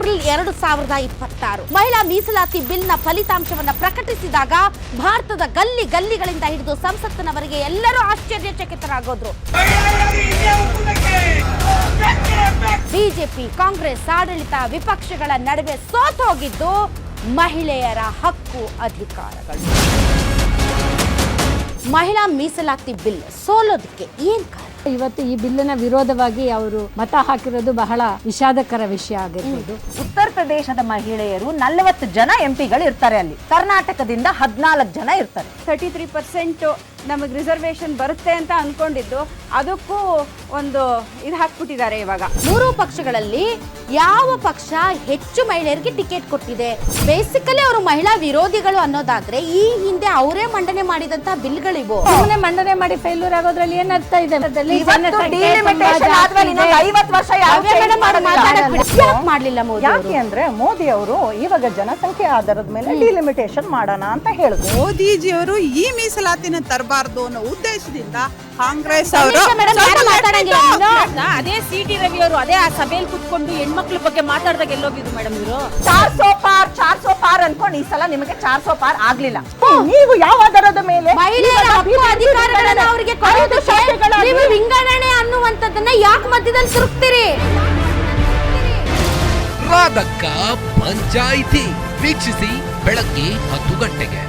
April 2026 ಮಹಿಳಾ ಮೀಸಲಾತಿ ಬಿಲ್ನ ಫಲಿತಾಂಶವನ್ನ ಪ್ರಕಟಿಸಿದಾಗ ಭಾರತದ ಗಲ್ಲಿ ಗಲ್ಲಿಗಳಿಂದ ಹಿಡಿದು ಸಂಸತ್ತಿನವರೆಗೆ ಎಲ್ಲರೂ ಆಶ್ಚರ್ಯಚಕಿತರಾಗೋದ್ರು. ಬಿಜೆಪಿ ಕಾಂಗ್ರೆಸ್ ಆಡಳಿತ ವಿಪಕ್ಷಗಳ ನಡುವೆ ಸೋತು ಹೋಗಿದ್ದು ಮಹಿಳೆಯರ ಹಕ್ಕು ಅಧಿಕಾರಗಳು. ಮಹಿಳಾ ಮೀಸಲಾತಿ ಬಿಲ್ ಸೋಲೋದಕ್ಕೆ ಏನ್ ಕಾರಣ? ಇವತ್ತು ಈ ಬಿಲ್ಲಿನ ವಿರೋಧವಾಗಿ ಅವರು ಮತ ಹಾಕಿರೋದು ಬಹಳ ವಿಷಾದಕರ ವಿಷಯ ಆಗಿರ್ಬೋದು. ಉತ್ತರ ಪ್ರದೇಶದ ಮಹಿಳೆಯರು 40 ಜನ ಎಂಪಿಗಳು ಇರ್ತಾರೆ, ಅಲ್ಲಿ ಕರ್ನಾಟಕದಿಂದ 14 ಜನ ಇರ್ತಾರೆ. 33% ನಮಗೆ ರಿಸರ್ವೇಶನ್ ಬರುತ್ತೆ ಅಂತ ಅನ್ಕೊಂಡಿದ್ದು ಅದಕ್ಕೂ ಒಂದು ಇದು ಹಾಕ್ಬಿಟ್ಟಿದ್ದಾರೆ. ಇವಾಗ 3 ಪಕ್ಷಗಳಲ್ಲಿ ಯಾವ ಪಕ್ಷ ಹೆಚ್ಚು ಮಹಿಳೆಯರಿಗೆ ಟಿಕೆಟ್ ಕೊಟ್ಟಿದೆ? ಬೇಸಿಕಲಿ ಅವರು ಮಹಿಳಾ ವಿರೋಧಿಗಳು ಅನ್ನೋದಾದ್ರೆ ಈ ಹಿಂದೆ ಅವರೇ ಮಂಡನೆ ಮಾಡಿದಂತ ಬಿಲ್ಗಳಿವು. ಸುಮ್ಮನೆ ಮಂಡನೆ ಮಾಡಿ ಫೇಲ್ಯೂರ್ ಆಗೋದ್ರಲ್ಲಿ ಏನ್ ಅರ್ಥ ಇದೆ? ಮಾಡ್ಲಿಲ್ಲ ಮೋದಿ. ಯಾಕೆ ಅಂದ್ರೆ ಮೋದಿ ಅವರು ಇವಾಗ ಜನಸಂಖ್ಯೆ ಆಧಾರದ ಮೇಲೆ ಡಿಲಿಮಿಟೇಷನ್ ಮಾಡೋಣ ಅಂತ ಹೇಳಿದ್ರು. ಮೋದಿಜಿಯವರು ಈ ಮೀಸಲಾತಿನ ತರಬಾರ್ದು ಅನ್ನೋ ಉದ್ದೇಶದಿಂದ ಕಾಂಗ್ರೆಸ್ ಅವರು ಅದೇ ಸಿಟಿ ರವಿ ಅವರು ಅದೇ ಆ ಸಭೆಯಲ್ಲಿ ಕುತ್ಕೊಂಡು ಹೆಣ್ಮಕ್ಳ ಬಗ್ಗೆ ಮಾತಾಡಿದಾಗ ಎಲ್ಲೋಗಿದ್ರು ಮೇಡಮ್ ಇವರು. 400 ಪಾರ್ ಅನ್ಕೊಂಡು ಈ ಸಲ ನಿಮಗೆ 400 ಪಾರ್ ಆಗ್ಲಿಲ್ಲ. ನೀವು ಯಾವ ಆಧಾರದ ಮೇಲೆ ಮಹಿಳೆಯರ ಹಕ್ಕು ಅಧಿಕಾರಗಳನ್ನ ಅವರಿಗೆ ಕೊಡೋದಕ್ಕೆ ನೀವು ವಿಂಗಡಣೆ ಅನ್ನುವಂಥದ್ದನ್ನ ಯಾಕೆ ಮಧ್ಯದಲ್ಲಿ ತಿರುಗ್ತೀರಿ? ರಾಧಕ್ಕ ಪಂಚಾಯಿತಿ ವೀಕ್ಷಿಸಿ ಬೆಳಗ್ಗೆ 10 ಗಂಟೆಗೆ.